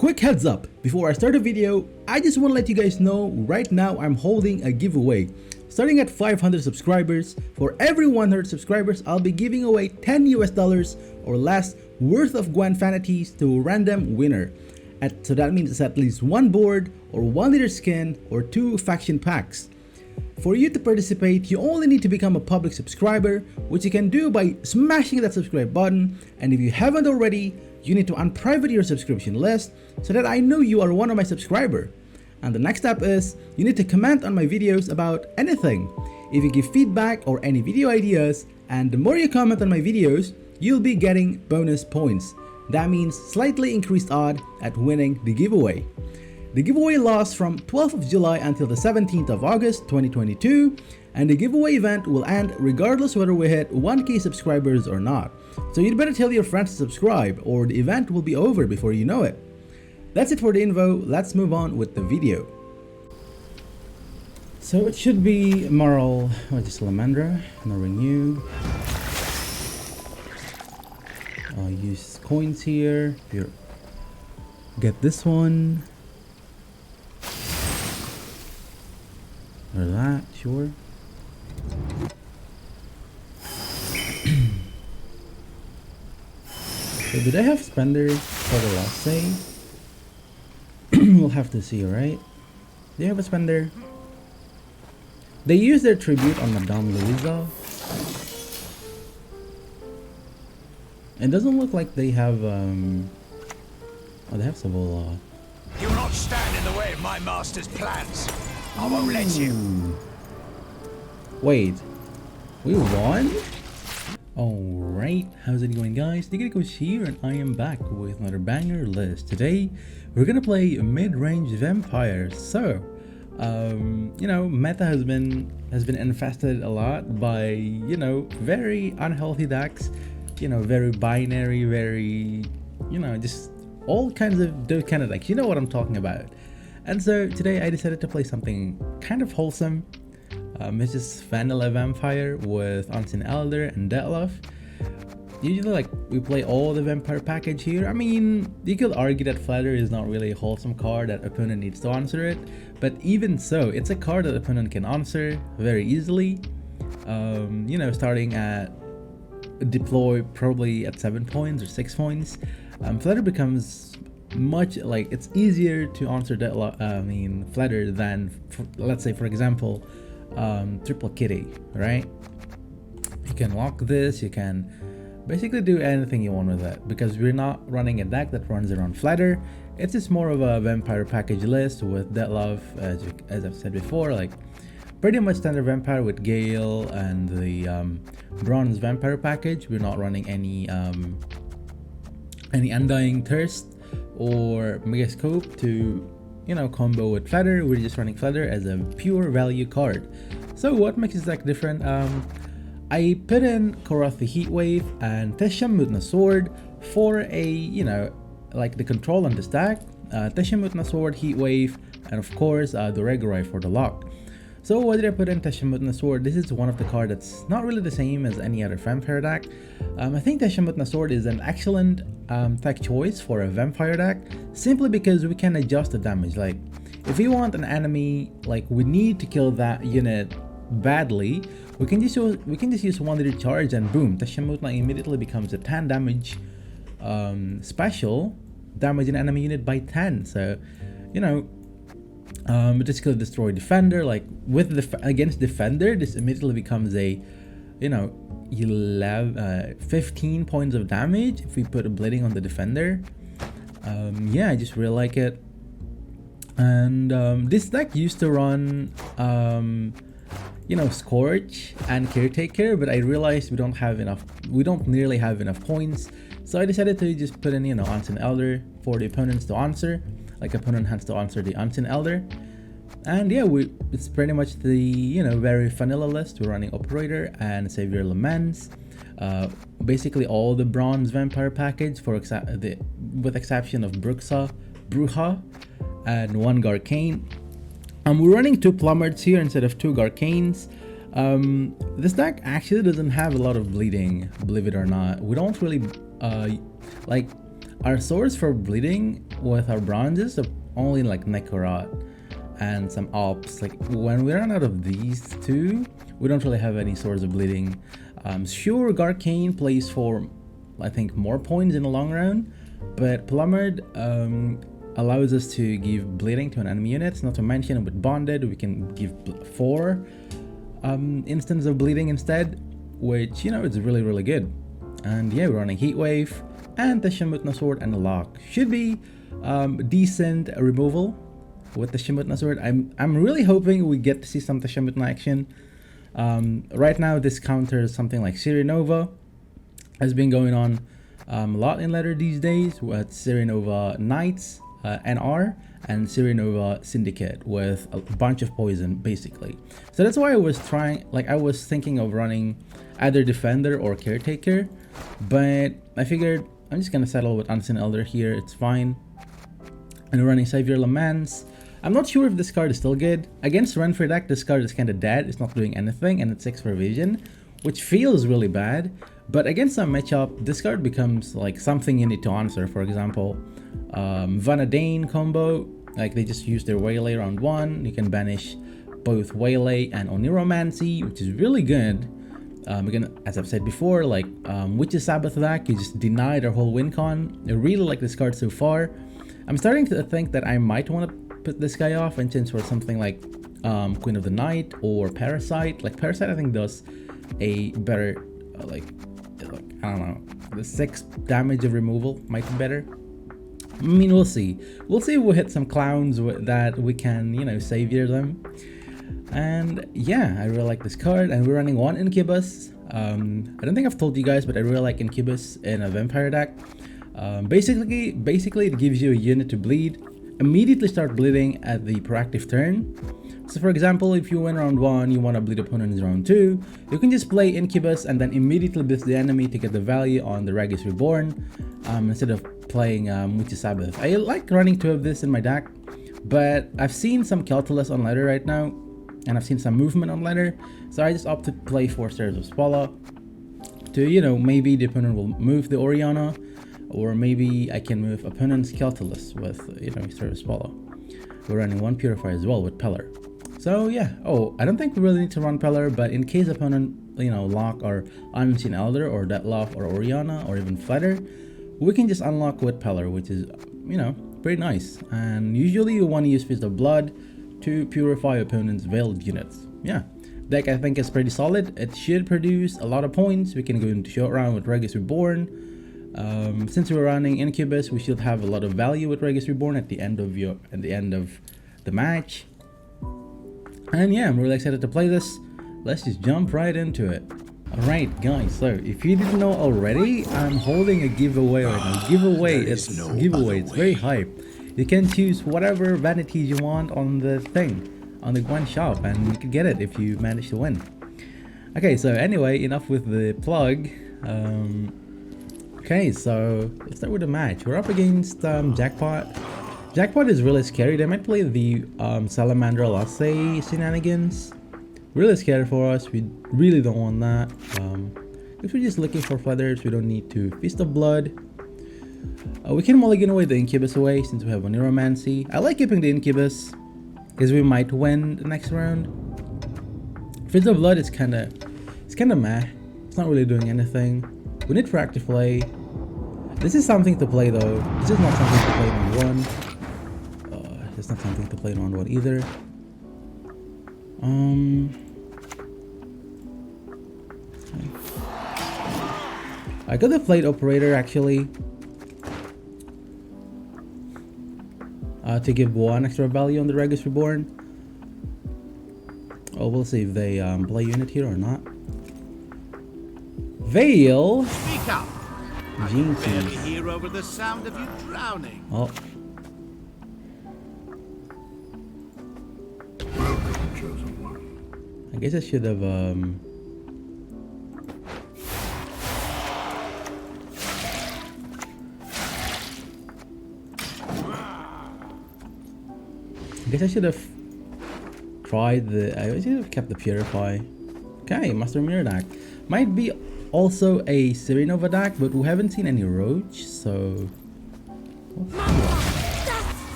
Quick heads up, before I start the video, I just want to let you guys know right now I'm holding a giveaway. Starting at 500 subscribers, for every 100 subscribers, I'll be giving away $10 or less worth of Gwent Vanities to a random winner. So that means it's at least one board, or 1 leader skin, or 2 faction packs. For you to participate, you only need to become a public subscriber, which you can do by smashing that subscribe button, and if you haven't already, you need to unprivate your subscription list so that I know you are one of my subscribers. And the next step is, you need to comment on my videos about anything. If you give feedback or any video ideas, and the more you comment on my videos, you'll be getting bonus points. That means slightly increased odds at winning the giveaway. The giveaway lasts from 12th of July until the 17th of August 2022, and the giveaway event will end regardless whether we hit 1k subscribers or not. So you'd better tell your friends to subscribe or the event will be over before you know it. That's it for the info, let's move on with the video. So it should be Moral, what is Salamandra, no renew. I'll use coins here, get this one. Or that, sure. So do they have spenders for the last save? We'll have to see, right? They have a spender. They use their tribute on Madame Louisa. It doesn't look like they have oh, they have Savola. You will not stand in the way of my master's plans. I won't let you. Wait, we won? Alright, how's it going, guys? Deekadiko here, and I am back with another banger list. Today, we're gonna play mid-range vampires. So, you know, meta has been infested a lot by, you know, very unhealthy decks. You know, very binary, very, you know, just all kinds of those kind of decks. You know what I'm talking about. And so today I decided to play something kind of wholesome. It's just vanilla vampire with Unseen Elder and Detlef. Usually, like, we play all the vampire package here. I mean, you could argue that Flatter is not really a wholesome card that opponent needs to answer it, but even so, it's a card that opponent can answer very easily. You know, starting at deploy probably at 7 points or 6 points. Flatter becomes much, like, it's easier to answer Flatter than, let's say, for example, Triple Kitty, right? You can lock this, you can basically do anything you want with it, because we're not running a deck that runs around Flatter. It's just more of a vampire package list with Detlef, as I've said before, like pretty much standard vampire with Gale and the bronze vampire package. We're not running any Undying Thirst or Megascope to, you know, combo with Flatter. We're just running Flatter as a pure value card. So what makes this deck different? I put in Korath the Heatwave and Tesham Mutna Sword for a, you know, like the control on this deck. Tesham Mutna Sword, Heatwave, and of course the Regorai for the lock. So why did I put in Tesham Mutna Sword? This is one of the cards that's not really the same as any other vampire deck. I think Tesham Mutna Sword is an excellent tech choice for a vampire deck, simply because we can adjust the damage. Like, if we want an enemy, like, we need to kill that unit badly, we can just use 1 leader charge, and boom, Tesham Mutna immediately becomes a 10 damage special, damaging enemy unit by 10. So, you know, just kill destroy defender. Like, with against defender, this immediately becomes a, you know, 15 points of damage if we put a bleeding on the defender. Yeah, I just really like it. And this deck used to run you know, Scorch and Caretaker, but I realized we don't nearly have enough points, so I decided to just put in, you know, Unseen Elder for the opponents to answer. Like, opponent has to answer the Unseen Elder. And yeah, it's pretty much the, you know, very vanilla list. We're running Operator and Xavier Laments. Basically all the bronze vampire package with exception of Bruja and 1 Garcane. We're running 2 Plumbards here instead of 2 Garcanes. This deck actually doesn't have a lot of bleeding, believe it or not. We don't really like our source for bleeding with our bronzes are only like Nekorot and some Alps. Like when we run out of these two, we don't really have any source of bleeding. Sure, Garcane plays for, I think, more points in the long run, but Plumbered allows us to give bleeding to an enemy unit. Not to mention with Bonded, we can give 4 instances of bleeding instead, which, you know, it's really, really good. And yeah, we're running Heatwave and the Shamutna Sword, and the lock should be decent removal with the Shamutna Sword. I'm really hoping we get to see some Shamutna action. Right now this counters something like Nova has been going on a lot in Leather these days, with Nova Knights NR and Nova Syndicate with a bunch of poison basically. So that's why I was thinking of running either Defender or Caretaker, but I figured I'm just gonna settle with Unseen Elder here, it's fine. And we're running Xavier Lamans. I'm not sure if this card is still good. Against Renfrew deck, this card is kind of dead. It's not doing anything, and it's 6 for vision, which feels really bad. But against some matchup, this card becomes like something you need to answer. For example, Vanadane combo, like they just use their Waylay round 1. You can banish both Waylay and Oniromancy, which is really good. Again, as I've said before, like Witch's Sabbath deck, you just deny their whole win con. I really like this card so far. I'm starting to think that I might want to put this guy off and change for something like Queen of the Night or Parasite. Like Parasite I think does a better like I don't know, the 6 damage of removal might be better. I mean, we'll see if we hit some clowns that we can, you know, savior them. And yeah, I really like this card, and we're running 1 Incubus. I don't think I've told you guys, but I really like Incubus in a vampire deck. Basically it gives you a unit to bleed, immediately start bleeding at the proactive turn. So for example, if you win round 1, you want to bleed opponents round 2, you can just play Incubus and then immediately blitz the enemy to get the value on the Regis Reborn, instead of playing Witch's Sabbath. I like running 2 of this in my deck, but I've seen some Calculus on Leather right now, and I've seen some movement on Leather, so I just opt to play 4 Stairs of Spalla to, you know, maybe the opponent will move the Oriana, or maybe I can move opponent's Calculus with, you know, Stairs of Spalla. We're running 1 Purify as well with Pellar. So yeah, I don't think we really need to run Pellar, but in case opponent, you know, lock or Unseen Elder or Deadlock or Oriana or even Flutter, we can just unlock with Pellar, which is, you know, pretty nice. And usually you want to use Fist of Blood to purify opponent's veiled units. Yeah, deck I think is pretty solid. It should produce a lot of points. We can go into short round with Regis Reborn. Since we're running Incubus, we should have a lot of value with Regis Reborn at the end of the match. And yeah, I'm really excited to play this. Let's just jump right into it. Alright guys, so if you didn't know already, I'm holding a giveaway right now. It's very hype. You can choose whatever vanities you want on the thing, on the Gwent shop, and you can get it if you manage to win. Okay, so anyway, enough with the plug. Okay, so let's start with the match. We're up against Jackpot. Jackpot is really scary. They might play the Salamander Lasse shenanigans. Really scary for us. We really don't want that. If we're just looking for feathers, we don't need to Feast of Blood. We can mulligan away the Incubus away since we have Oniromancy. I like keeping the Incubus because we might win the next round. Feast of Blood is kind of meh. It's not really doing anything. We need proactive play. This is something to play though. This is not something to play in round 1. It's not something to play in round 1 either. I got the Plate Operator actually to give 1 extra value on the Regis Reborn. Oh, we'll see if they play unit here or not. Veil. Speak up. I can barely hear over the sound of you drowning. Oh. I guess I should have tried I should have kept the Purify. Okay, Master Mirror deck. Might be also a Nova deck, but we haven't seen any Roach, so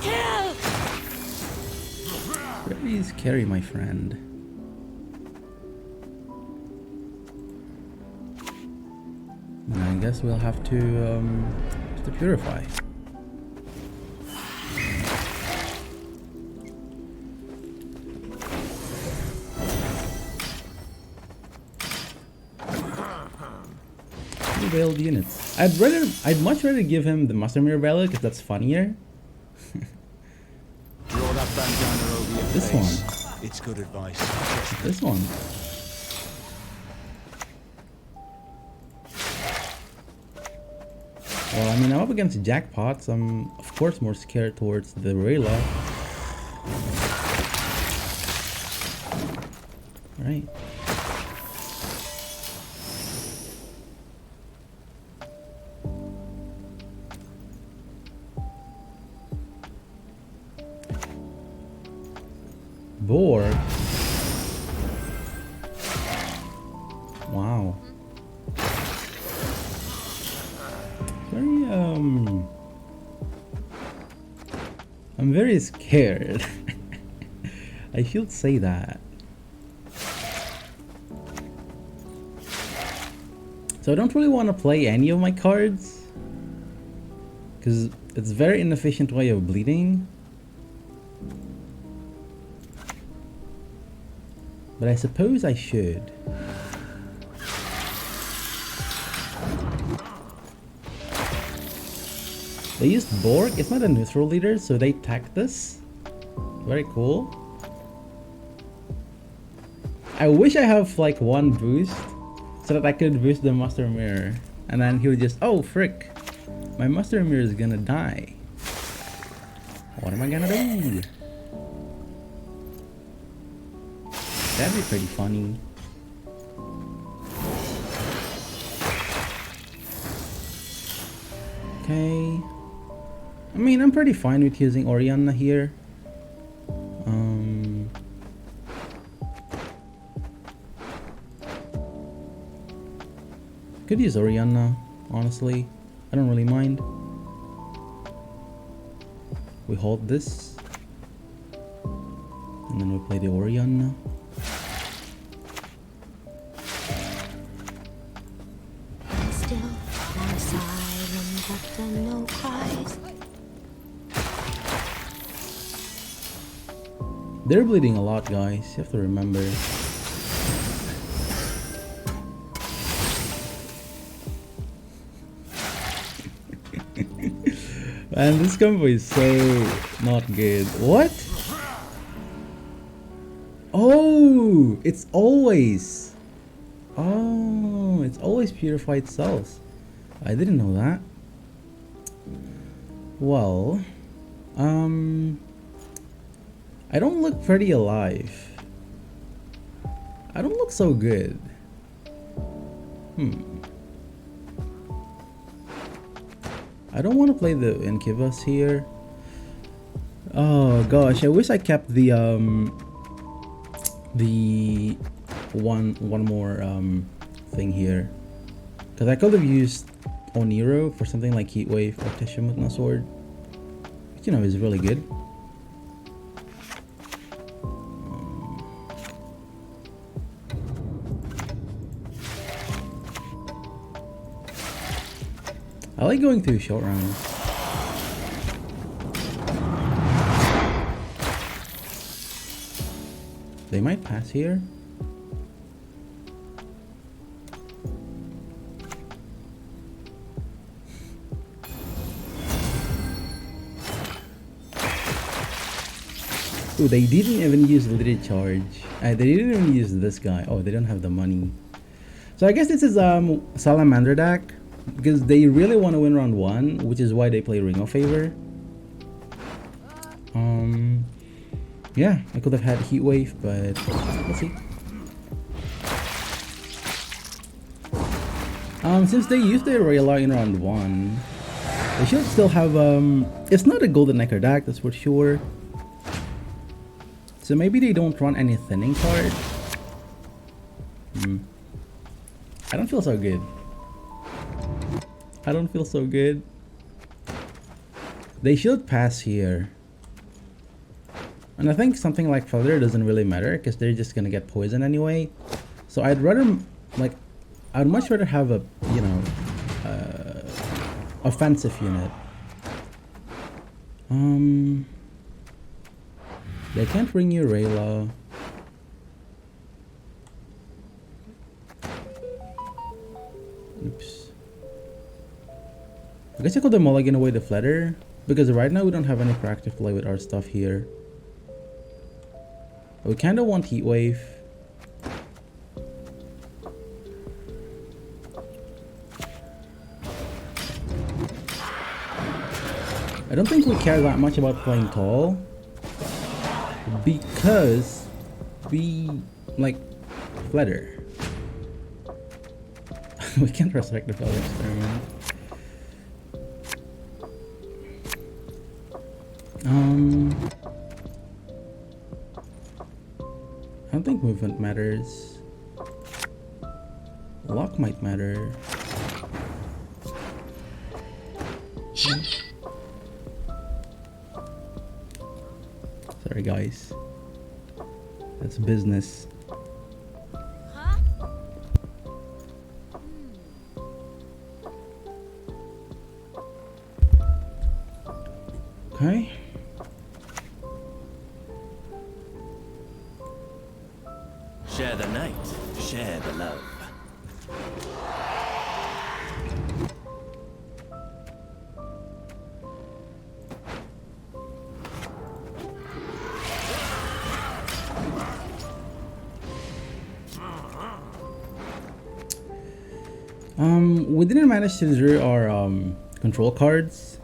Kill! Very scary, my friend. And I guess we'll have to purify. Veiled units. I'd much rather give him the Master Mirror Relic if that's funnier. Draw that bandana over your This face. one. It's good advice. This one. Well, I mean, I'm up against jackpots. I'm, of course, more scared towards the Rayla. Alright. Borg. Wow. Very I'm very scared. I should say that. So I don't really want to play any of my cards because it's a very inefficient way of bleeding. But I suppose I should. They used Borg. It's not a neutral leader, so they tacked this. Very cool. I wish I have like one boost so that I could boost the Master Mirror. And then he would just, oh frick, my Master Mirror is gonna die. What am I gonna do? That'd be pretty funny. Okay. I mean, I'm pretty fine with using Orianna here. Could use Orianna, honestly. I don't really mind. We hold this. And then we play the Orianna. Still, no silent, but then no cries. They're bleeding a lot, guys. You have to remember. Man, this combo is so not good. What? Oh, it's always. Oh, it's always purified cells. I didn't know that. Well, I don't look pretty alive. I don't look so good. I don't want to play the Incubus here. Oh gosh, I wish I kept the one more thing here, because I could have used Oniro for something like Heatwave or Teshimutna Sword, which, you know, is really good. I like going through short rounds. They might pass here. Ooh, they didn't even use Limited Charge. They didn't even use this guy. Oh, they don't have the money. So I guess this is Salamander deck, because they really want to win round 1, which is why they play Ring of Favor. Yeah, I could have had Heatwave, but let's see. Since they used the Rayla in round 1, they should still have it's not a Golden Necker deck, that's for sure. So maybe they don't run any thinning card. I don't feel so good. I don't feel so good. They should pass here. And I think something like Feather doesn't really matter because they're just gonna get poisoned anyway. So I'd rather, like, I'd much rather have a, you know, offensive unit. They can't bring you Rayla. Oops. I guess I could have mulligan away the Flutter, because right now we don't have any proactive play with our stuff here. We kind of want heatwave. I don't think we care that much about playing tall, because we like Flutter. We can't resurrect the Feather Experiment. I don't think movement matters. Lock might matter. Sorry guys. That's business. Huh? Okay. Share the night, share the love. We didn't manage to draw our control cards.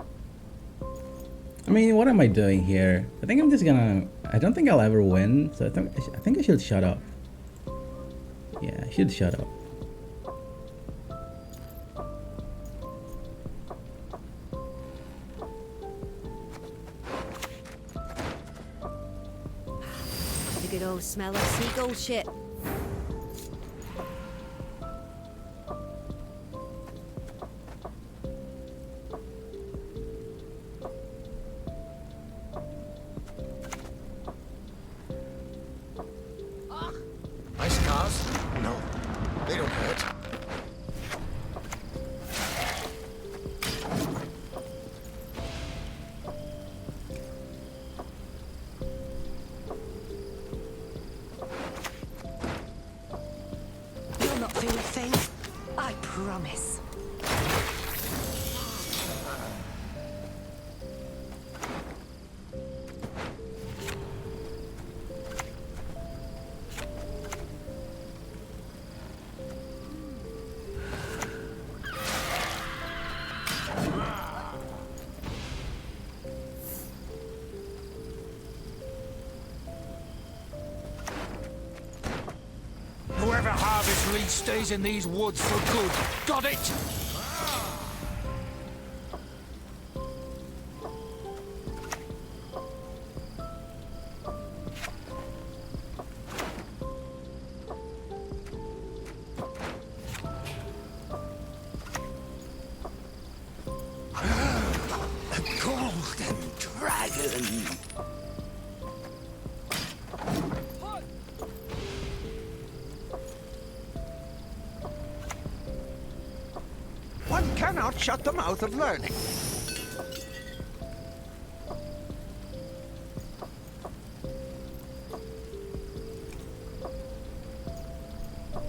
I mean, what am I doing here? I think I'm just gonna. I don't think I'll ever win, so I think I should shut up. Yeah, I should shut up. The good old smell of seagull shit. My scars? No, they don't hurt. You'll not feel a thing. I promise. Whoever harvests Lee stays in these woods for good. Got it? A golden dragon. One cannot shut the mouth of learning.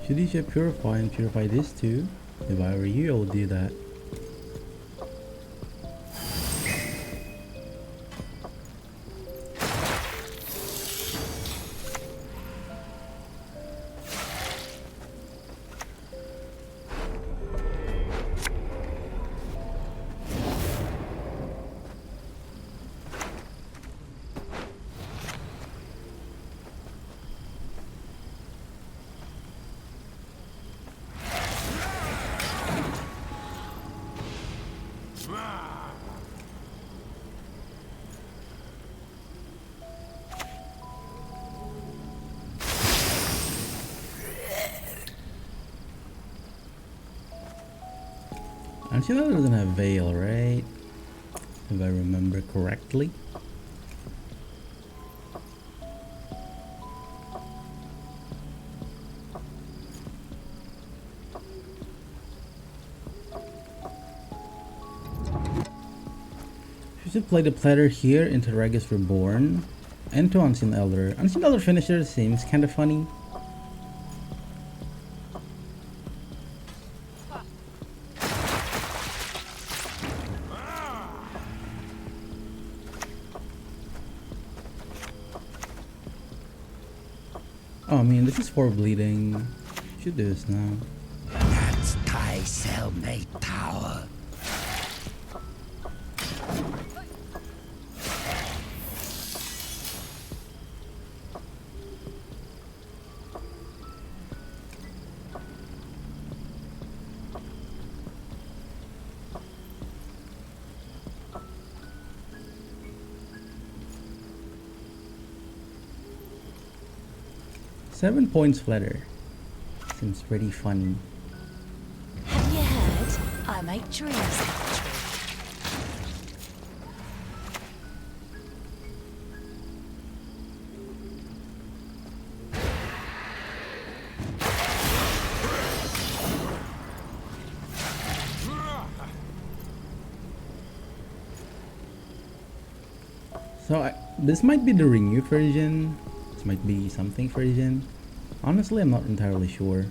Should you should purify and purify this too? If I were you, I would do that. Actually, that doesn't have Veil, right? if I remember correctly. We should play the platter here into Regis Reborn and to Unseen Elder. Unseen Elder finisher seems kind of funny. Oh man, this is for bleeding. Should do this now. That's Thai cellmate tower. Seven points flatter. Seems pretty funny. Have you heard? I make dreams come true. So this might be the renewed version. This might be something version. Honestly, I'm not entirely sure.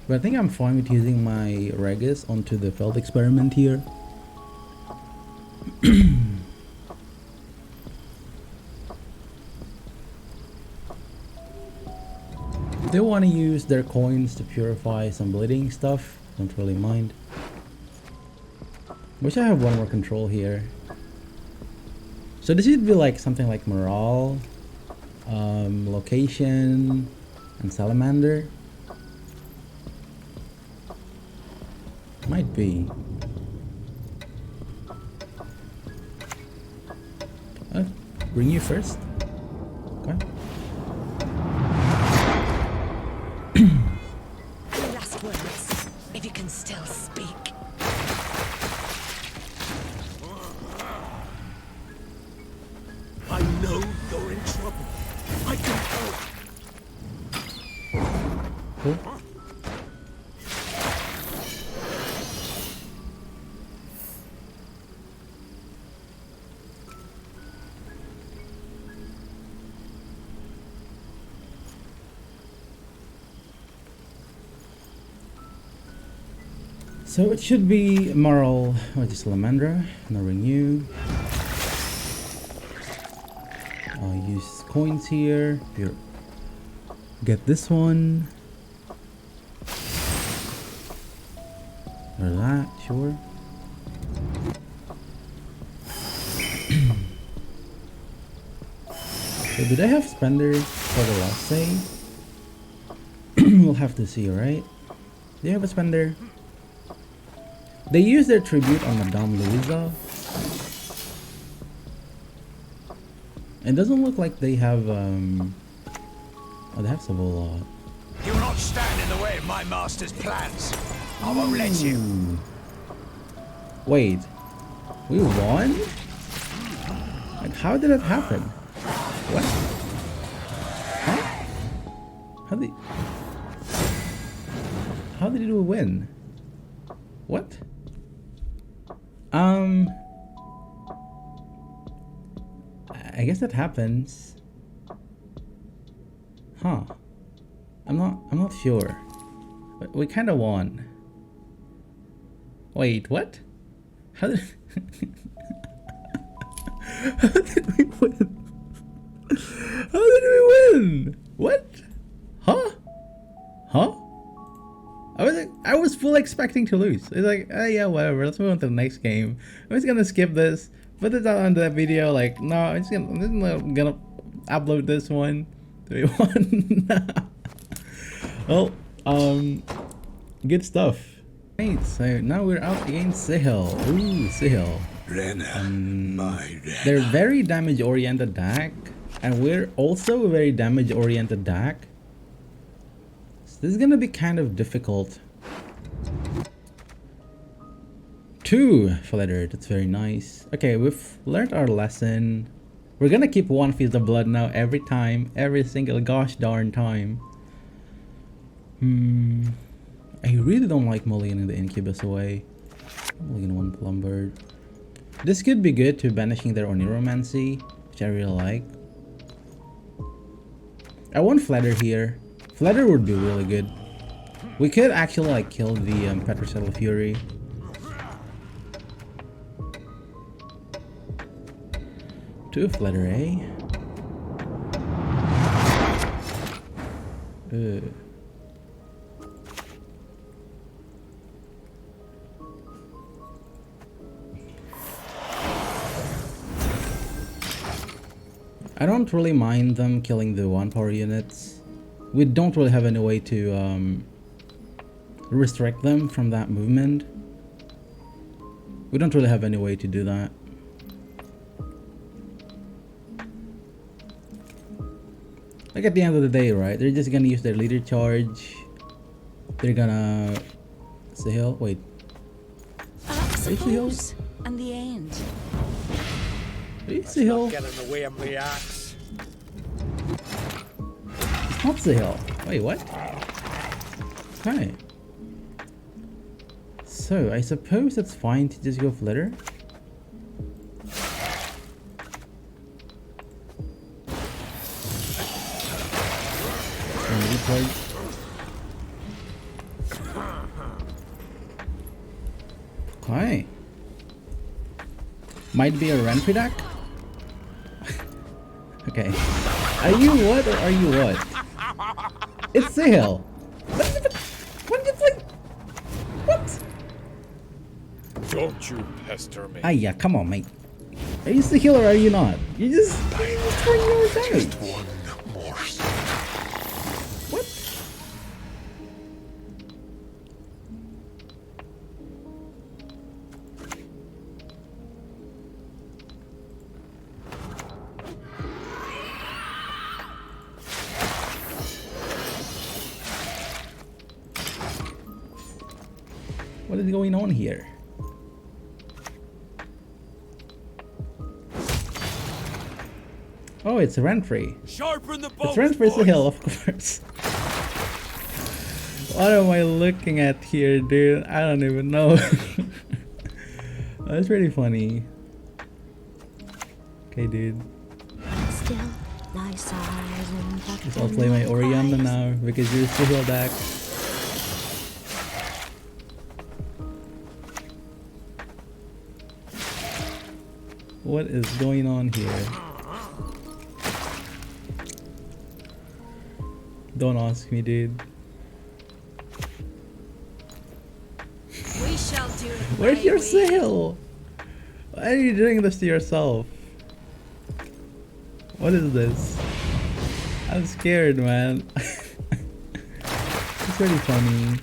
But I think I'm fine with using my Regis onto the Feld experiment here. If they want to use their coins to purify some bleeding stuff, don't really mind. Wish I have one more control here. So this should be like something like morale, location, and salamander. Might be. Bring you first. Okay. Your last words, if you can still speak. I know you're in trouble. I can help. Cool. So it should be moral, which is Salamandra, no renew. I'll use coins here. Here, get this one. Or that, sure. So did I have spenders for the last save? We'll have to see, right? Do you have a spender? They use their tribute on Madame Louisa. It doesn't look like they have oh, they have Savola. You will not stand in the way of my master's plans. I won't let you. Wait, we won? Like, how did it happen? What? Huh? How did we win? What? I guess that happens. Huh. I'm not sure. But we kind of won. Wait, what? How did How did we win? How did we win? What? Huh? Huh? I was full expecting to lose. It's like, oh yeah, whatever. Let's move on to the next game. I'm just gonna skip this. Put this out onto that video. Like, no, I'm just gonna upload this one. 3-1. Well, good stuff. Right, so now we're out against Sihil. Ooh, Sihil. They're very damage oriented deck, and we're also a very damage oriented deck. This is gonna be kind of difficult. 2 flutter, that's very nice. Okay, we've learned our lesson. We're gonna keep 1 Feast of Blood now every time, every single gosh darn time. I really don't like mulliganing the incubus away. Mulligan 1 Plumbird. This could be good to banishing their Oniromancy, which I really like. I want Flatter here. Flatter would be really good. We could actually like kill the Petrocello Fury. Two Flatter, eh? I don't really mind them killing the 1 power units. We don't really have any way to restrict them from that movement. We don't really have any way to do that. Like at the end of the day, right? They're just gonna use their leader charge. They're gonna Sahil. Wait. I you Sahil? suppose. And the end. Are you Sahil? Get in the way of the axe. It's not Sahil. Wait, what? Okay. So I suppose it's fine to just go Flitter. Okay. Might be a Renfri deck? Okay. Are you what or are you what? It's Sahil. What did you play? What? Don't you pester me. Ah yeah, come on mate. Are you Sahil or are you not? You're just throwing your damage. Just one more. What? What is going on here? Oh, it's Renfri. Sharpen the bow. It's Renfri Sahil, of course. What am I looking at here, dude? I don't even know. That's pretty funny. Okay, dude. Still, thy sighs and Guess I'll play my Oriana now because you're Sahil deck. What is going on here? Don't ask me, dude. We shall do it. Where's your way. Sahil? Why are you doing this to yourself? What is this? I'm scared, man. It's really funny.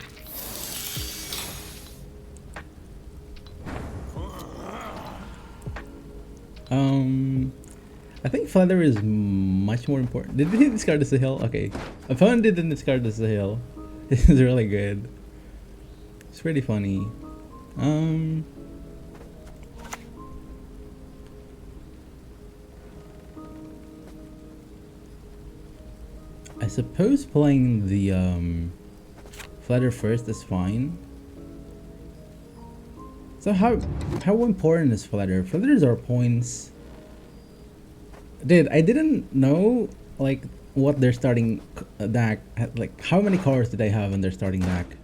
I think Feather is much more important. Did he discard the Sahil? Okay. Opponent didn't discard the Sahil. This is really good. It's pretty funny. I suppose playing the Flutter first is fine. So how important is Flutter? Flutters are points. Dude, I didn't know like what their starting deck, like how many cards do they have in their starting deck?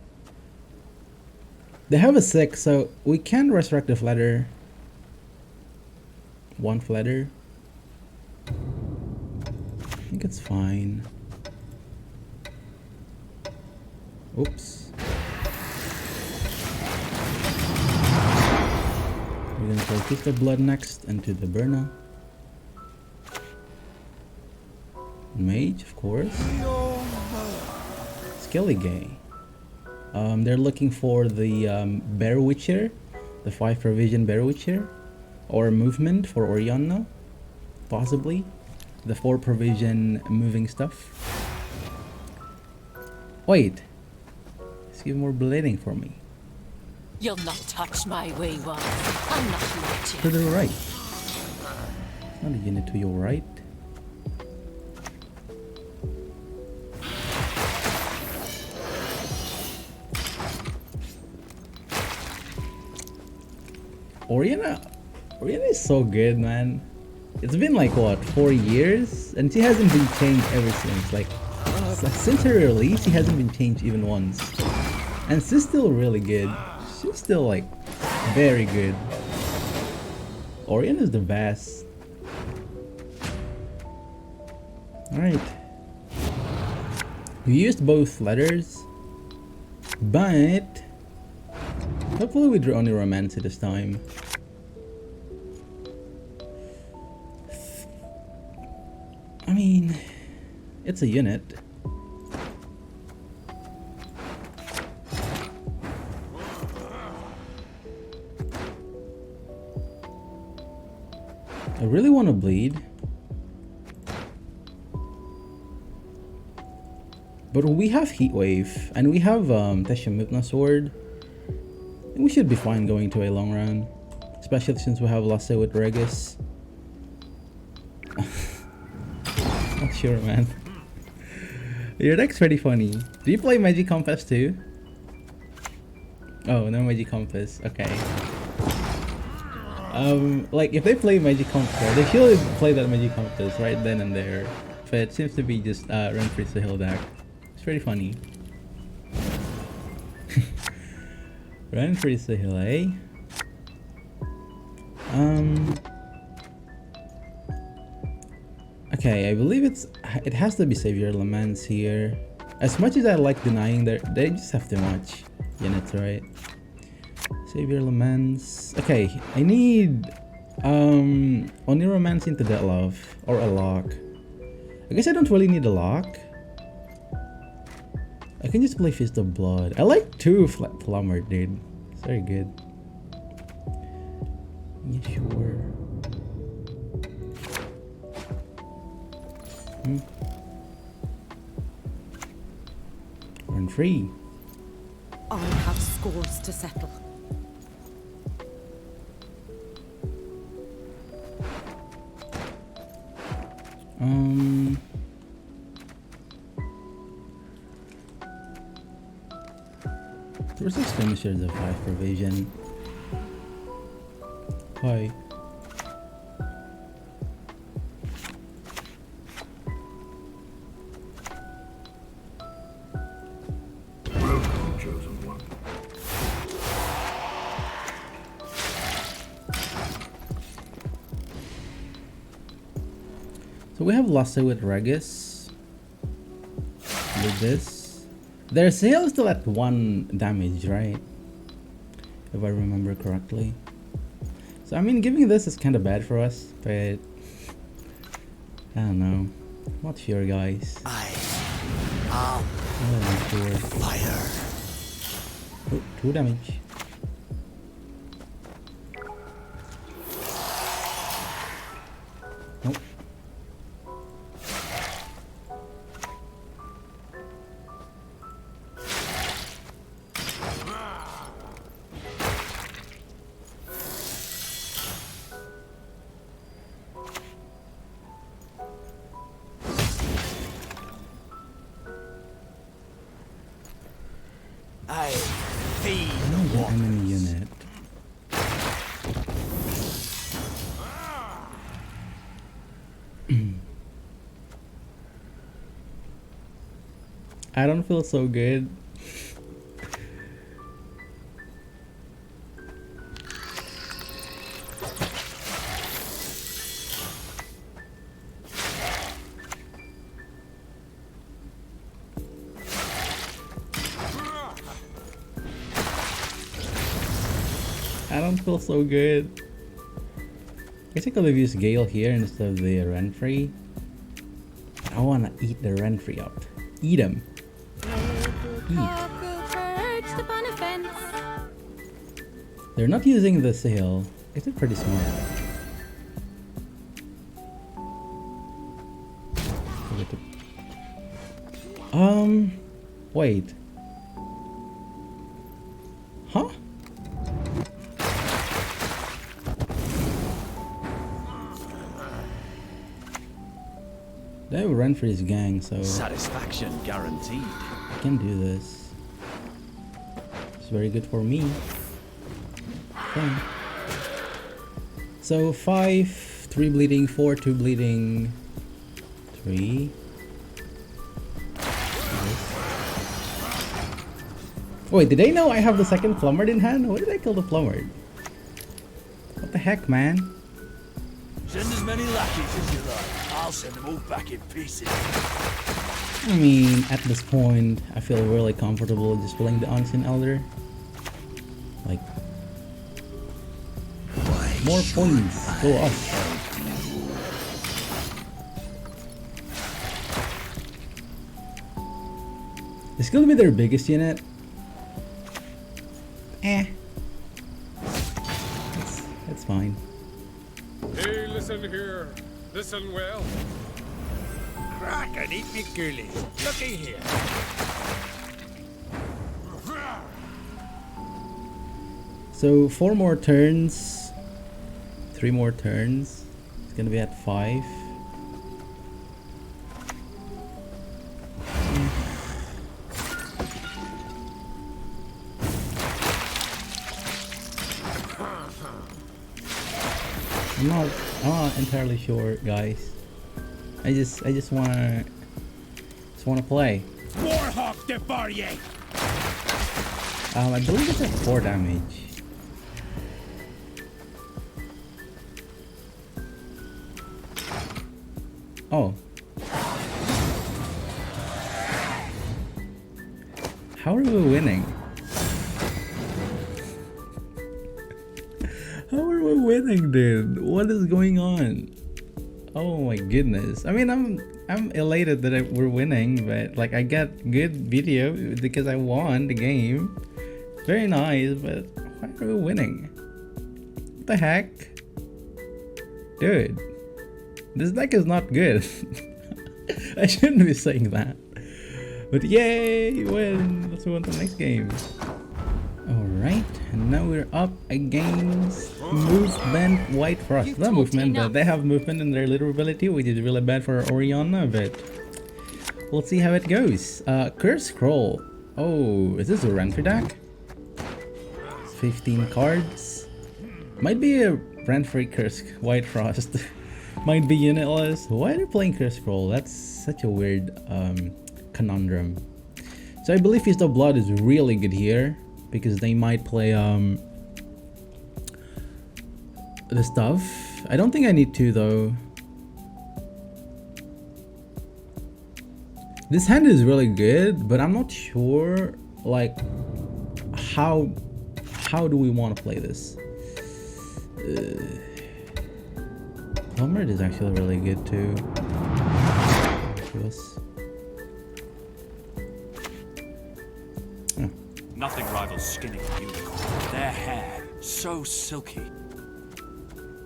They have a 6, so we can resurrect the Flutter. 1 Flutter. I think it's fine. Oops. We're gonna play Feast of Blood next into the Burna. Mage, of course. Skellige. They're looking for the Bear Witcher, the 5 provision Bear Witcher, or movement for Oriana, possibly the 4 provision moving stuff. Wait. Let's give more bleeding for me. You'll not touch my wee one. I'm not like To you. the right. It's not a unit to your right. Oriana is so good, man. It's been like what, 4 years, and she hasn't been changed ever since. Like since her release, she hasn't been changed even once, and she's still really good. She's still like very good. Oriana is the best. All right, we used both letters, but hopefully we drew only romance this time. I mean, it's a unit. I really want to bleed. But we have heatwave and we have Teshamutna sword. And we should be fine going to a long run. Especially since we have Lasso with Regis. Not sure, man. Your deck's pretty funny. Do you play Magic Compass too? Oh, no Magic Compass. Okay. Like if they play Magic Compass, they should play that Magic Compass right then and there. But it seems to be just run free to heal deck. It's pretty funny. Run free to heal, eh? Okay, I believe it has to be Xavier Laments here. As much as I like denying they just have too much units, right? Xavier Laments. Okay, I need only romance into that love or a lock. I guess I don't really need a lock. I can just play Fist of Blood. I like 2 Plumber, dude. It's very good. Yeah, sure. Run free. I have scores to settle. First expenditures of 5 provision. Hi. Welcome, chosen one. So we have Lasso with Regis. With this. Their sale is still at 1 damage, right? If I remember correctly. So I mean, giving this is kind of bad for us, but I don't know. I'm not sure, guys. I'm not sure. Fire. Oh, 2 damage. Nope. I feed No enemy unit. I don't feel so good. I don't feel so good. I guess I could have used Gale here instead of the Renfrey. I wanna eat the Renfrey up. Eat him. They're not using the sail. Is it pretty smart? Wait. Huh? They have Renfrey's gang, so Satisfaction guaranteed. I can do this. It's very good for me. Okay. So 5, 3 bleeding, 4, 2 bleeding, 3. Wait, did they know I have the second plumbered in hand? Why did I kill the plumbered? What the heck, man? Send as many lackeys as you like. I'll send them all back in pieces. I mean, at this point, I feel really comfortable just playing the Unseen Elder. Like, more points. Go up. It's gonna be their biggest unit. That's fine. Hey, listen here. Listen well. Crack and eat me ghoulies. Looky here. So 4 more turns. 3 more turns. It's gonna be at 5. I'm not entirely sure, guys. I just wanna play. Warhawk de Barrier. I believe it's at 4 damage. Oh. How are we winning? How are we winning, dude? What is going on? Oh my goodness. I mean, I'm elated that we're winning, but like I got good video because I won the game. Very nice, but why are we winning? What the heck? Dude, this deck is not good. I shouldn't be saying that. But yay, win! Let's move on to the next game. Alright, and now we're up against Movement White Frost. Not movement, but they have movement in their little ability, which is really bad for Oriana, but we'll see how it goes. Curse Scroll. Oh, is this a Renfrew deck? 15 cards. Might be a Renfrew Curse White Frost. Might be unitless. Why are they playing Curse Scroll? That's such a weird conundrum. So I believe Feast of Blood is really good here, because they might play the stuff. I don't think I need to though. This hand is really good, but I'm not sure like how do we want to play this. Plumbered is actually really good too. Yes. Nothing rivals skinning a unicorn. Their hair, so silky.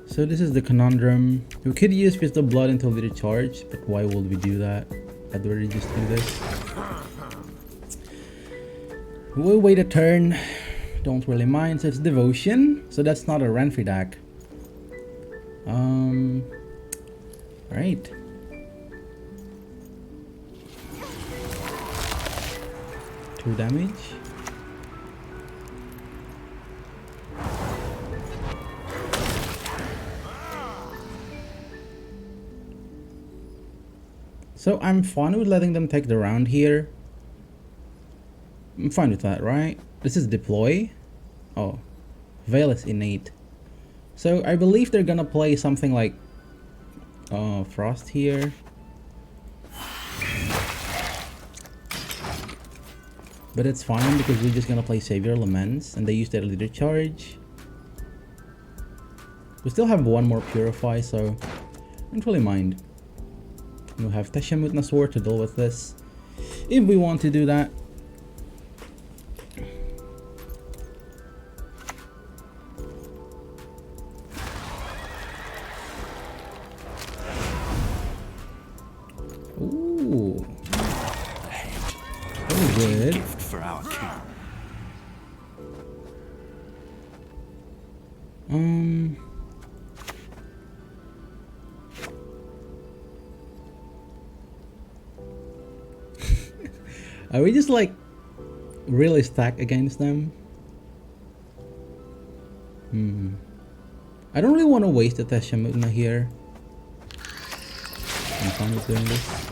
So this is the conundrum. We could use Fist of Blood until we recharge, but why would we do that? I'd rather just do this. We'll wait a turn. Don't really mind. So it's Devotion. So that's not a Renfrew deck. Right. Two damage. So I'm fine with letting them take the round here. I'm fine with that, right? This is Deploy. Oh, Veil is innate. So I believe they're gonna play something like Frost here. But it's fine because we're just gonna play Xavier Laments and they use their leader charge. We still have one more Purify, so I don't really mind. We'll have Teshamut Nasor to deal with this if we want to do that. Ooh, that was good. Gift for our king. Are we just like really stacked against them? I don't really want to waste the Teshamutna here. I'm fine with doing this.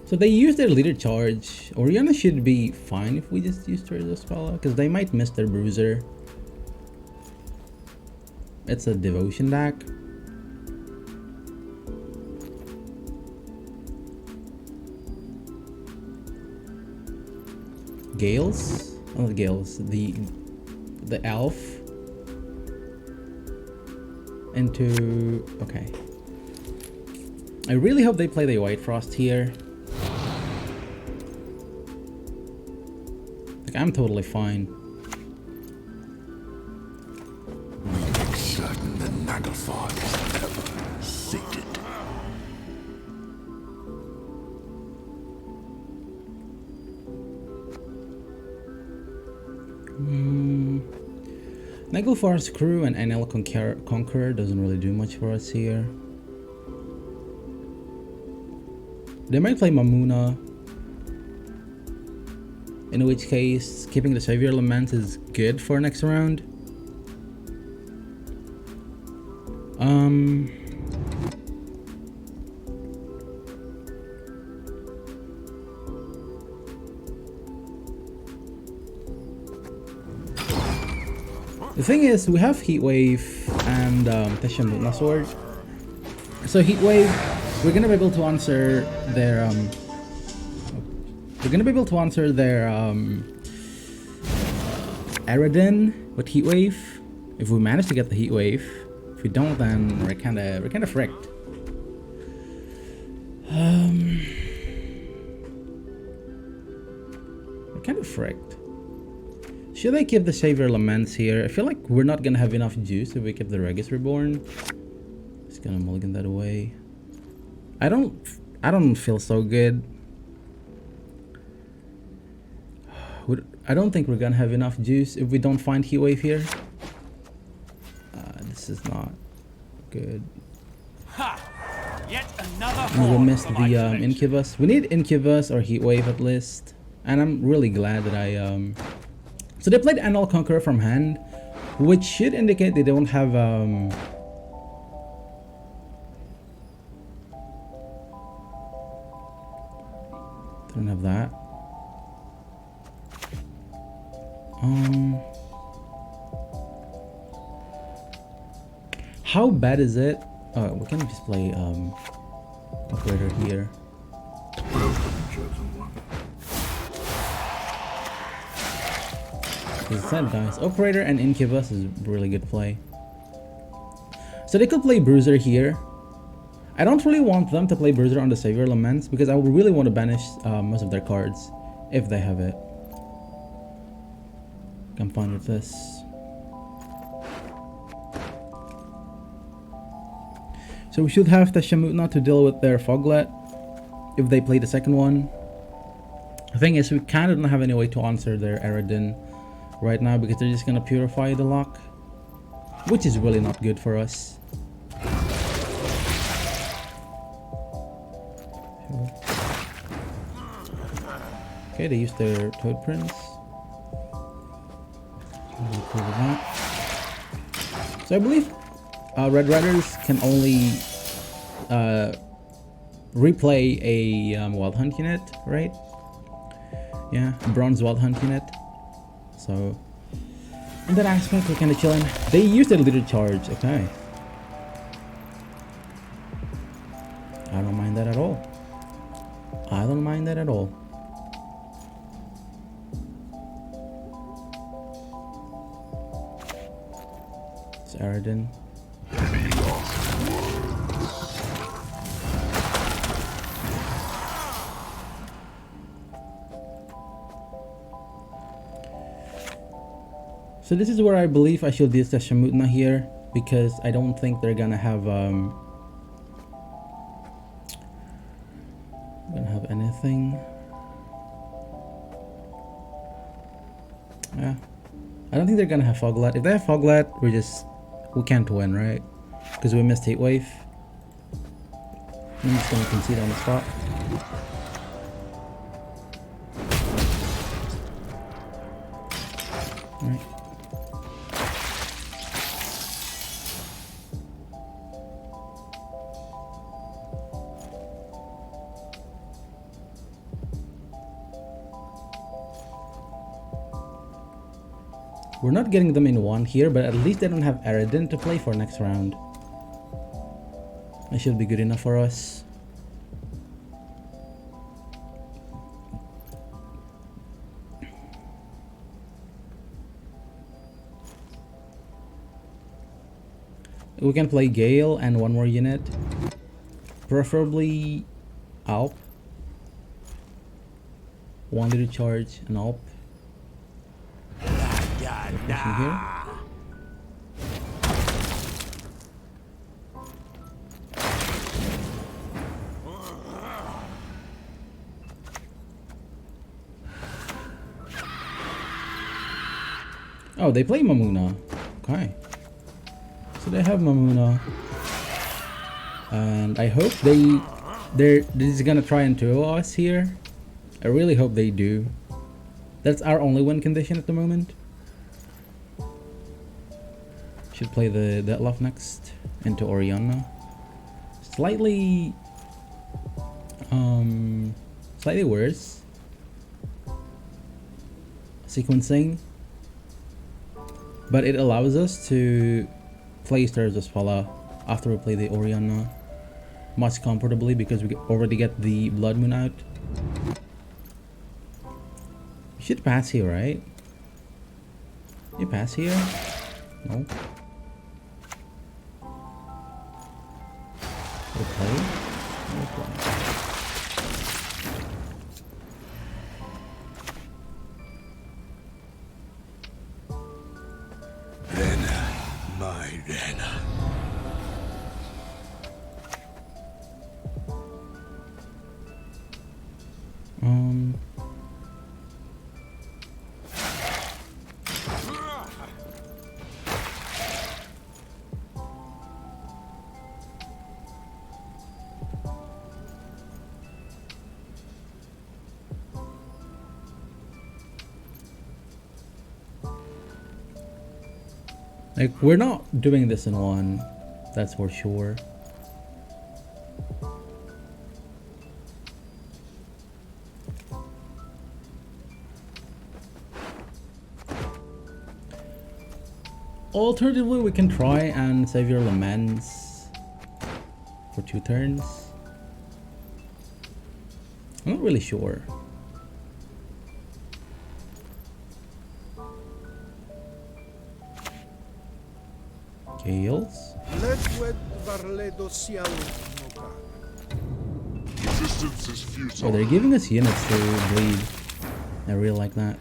So they use their leader charge. Oriana should be fine if we just use Treasure Spell, because they might miss their bruiser. It's a devotion deck. Gales? Oh, the Gales. The elf. Into... okay. I really hope they play the White Frost here. Like, I'm totally fine. Make certain the Naglfar is ever sated. Naglfar's crew and NL Conqueror doesn't really do much for us here. They might play Mamuna, in which case keeping the Xavier Lament is good for next round. The thing is, we have heatwave and Teshamutna sword. So heatwave, we're gonna be able to answer their Aradin with heatwave. If we manage to get the heatwave. If we don't, then we're kinda fricked. We're kinda fricked. Should I keep the Xavier Laments here? I feel like we're not gonna have enough juice if we keep the Regis Reborn. Just gonna mulligan that away. I don't feel so good. I don't think we're gonna have enough juice if we don't find heatwave here. This is not good. Yet another We missed the Incubus. We need Incubus or heatwave at least. And I'm really glad that I so they played NL Conqueror from hand, which should indicate they don't have that. How bad is it? Oh, we can just play operator here. As I said, guys, operator and Incubus is really good play. So they could play Bruiser here. I don't really want them to play Bruiser on the Xavier Laments because I would really want to banish most of their cards if they have it. I'm fine with this. So we should have Teshamutna to deal with their Foglet if they play the second one. The thing is, we kind of don't have any way to answer their Aradin right now because they're just gonna purify the lock, which is really not good for us. Okay, they used their Toad Prince. So I believe Red Riders can only replay a Wild Hunt unit, right? Yeah, a Bronze Wild Hunt unit. So in that aspect, we're kind of chilling. They used their leader charge. Okay, I don't mind that at all. I don't mind that at all. It's Aradin. So this is where I believe I should use the Shamutna here, because I don't think they're gonna have anything. Yeah, I don't think they're gonna have Foglat. If they have Foglat, we can't win, right? Because we missed heatwave. I'm just gonna concede on the spot. Alright. We're not getting them in one here, but at least they don't have Eridan to play for next round. That should be good enough for us. We can play Gale and one more unit. Preferably Alp. One little charge and Alp. Here. Oh, they play Mamuna. Okay. So they have Mamuna. And I hope they're just gonna try and duo us here. I really hope they do. That's our only win condition at the moment. Should play the Deadlock next into Oriana. Slightly worse sequencing, but it allows us to play Stars of Spala after we play the Oriana much comfortably because we already get the Blood Moon out. You should pass here, right? You pass here? No. Okay. Rena, my Rena. Like, we're not doing this in one, that's for sure. Alternatively, we can try and Xavier Laments for 2 turns. I'm not really sure. Gales. Resistance is futile. Oh, they're giving us units to bleed. I really like that.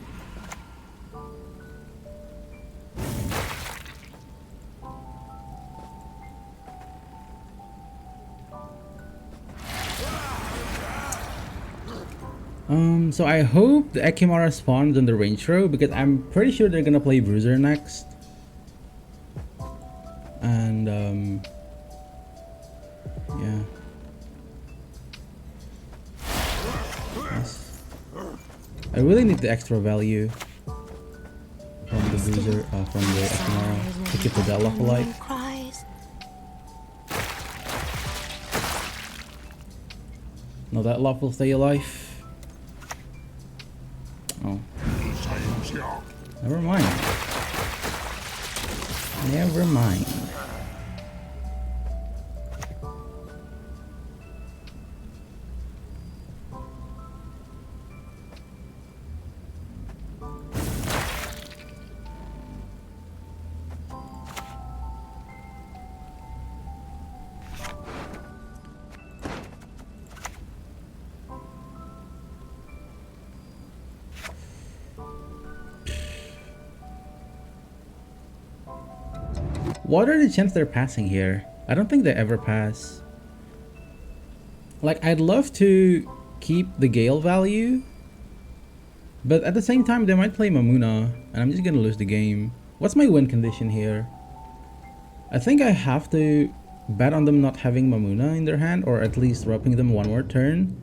So I hope the Ekimara spawns on the range row because I'm pretty sure they're gonna play Bruiser next. And yeah. Yes. I really need the extra value from the Bruiser, from the Ekimara to keep the Deadlock alive. No, that lock will stay alive. Oh. Never mind. Never mind. What are the chances they're passing here? I don't think they ever pass. Like, I'd love to keep the Gale value, but at the same time they might play Mamuna and I'm just gonna lose the game. What's my win condition here? I think I have to bet on them not having Mamuna in their hand, or at least dropping them one more turn,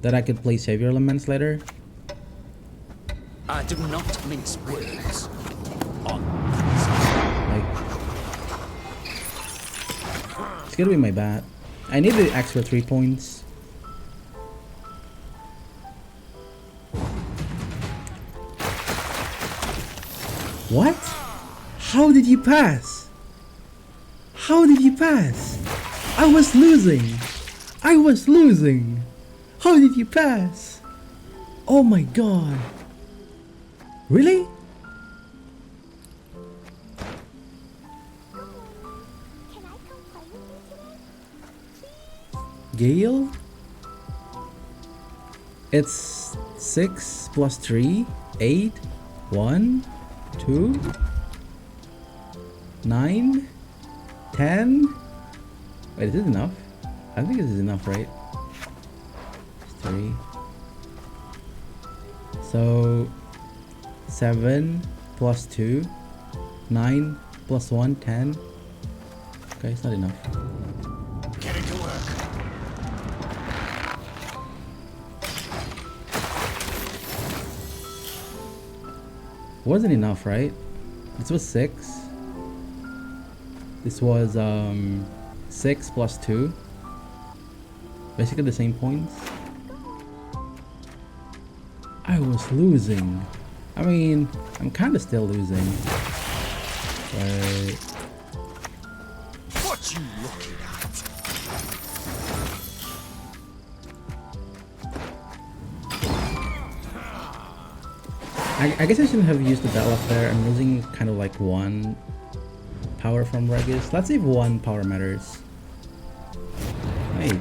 that I could play Xavier Laments later. I do not mince words. Like, it's gonna be my bat. I need the extra 3 points. What? How did you pass? How did you pass? I was losing. I was losing. How did you pass? Oh my god. Really? Gale? It's 6 plus 3, 8, 1, 2, 9, 10. Wait, is this enough? I think this is enough, right? It's 3. So 7 plus 2, 9 plus 1, 10. Okay, it's not enough. Get it to work. Wasn't enough, right? This was 6. This was 6 plus 2. Basically the same points. I was losing. I mean, I'm kind of still losing. But What you looking at? I guess I shouldn't have used the battle up there. I'm losing kind of like 1 power from Regis. Let's see if 1 power matters. Wait.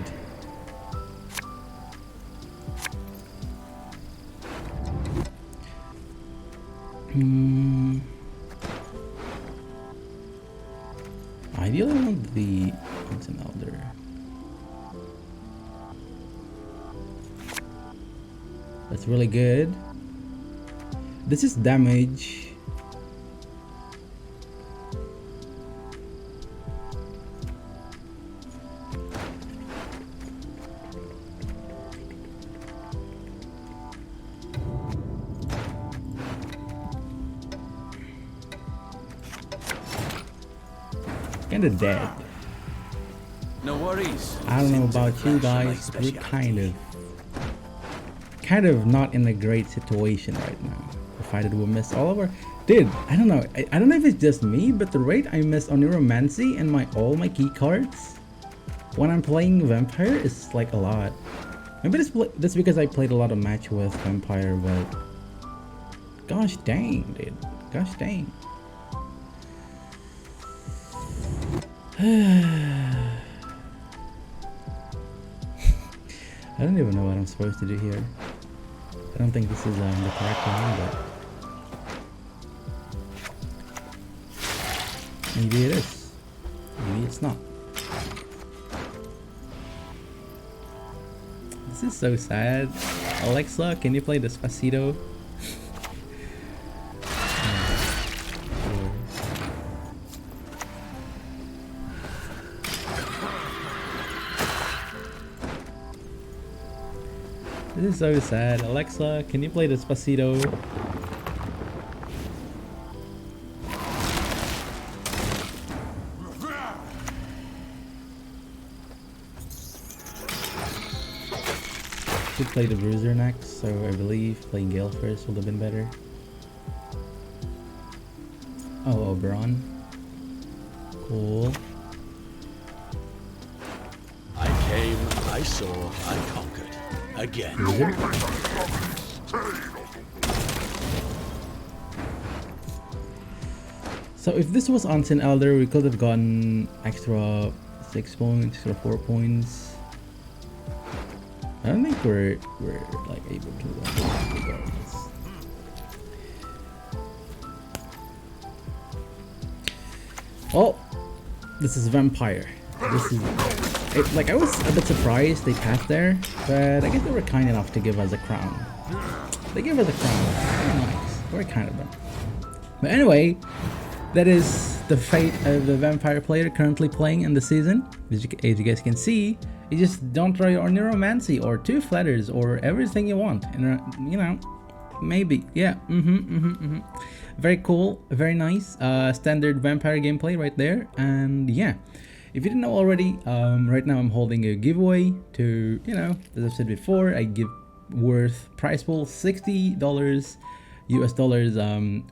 Ideally I want the Ancient Elder. That's really good. This is damage. Kinda dead. No worries. I don't know about you guys, we're kind of not in a great situation right now. Provided we miss all of our... Dude, I don't know. I don't know if it's just me, but the rate I miss Oniromancy and all my key cards when I'm playing Vampire is like a lot. Maybe that's because I played a lot of match with Vampire, but gosh dang, dude. Gosh dang. I don't even know what I'm supposed to do here. I don't think this is the correct one, but maybe it is. Maybe it's not. This is so sad. Alexa, can you play Despacito? This is so sad. Alexa, can you play Despacito? Should play the Bruiser next, so I believe playing Gale first would have been better. Oh, Oberon. Cool. I came, I saw, I conquered. Again. Bruiser. So if this was Ancient Elder, we could have gotten extra 6 points, extra 4 points. I don't think we're like able to regardless. Oh, this is vampire. This is like, I was a bit surprised they passed there, but I guess they were kind enough to give us a crown. They gave us a crown. Very nice. Very kind of them. But anyway, that is the fate of the vampire player currently playing in the season. As you guys can see, you just don't try your neuromancy or two flatters or everything you want. And you know, maybe, yeah. Very cool, very nice. Standard vampire gameplay right there. And yeah, if you didn't know already, right now I'm holding a giveaway to, you know, as I've said before, I give worth prize pool $60 US dollars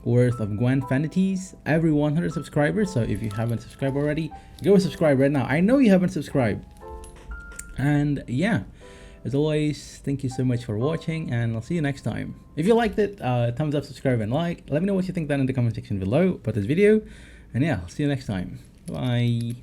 worth of Gwent Vanities every 100 subscribers. So if you haven't subscribed already, go subscribe right now. I know you haven't subscribed. And yeah, as always, thank you so much for watching, and I'll see you next time. If you liked it, thumbs up, subscribe, and like. Let me know what you think down in the comment section below about this video. And yeah, I'll see you next time. Bye.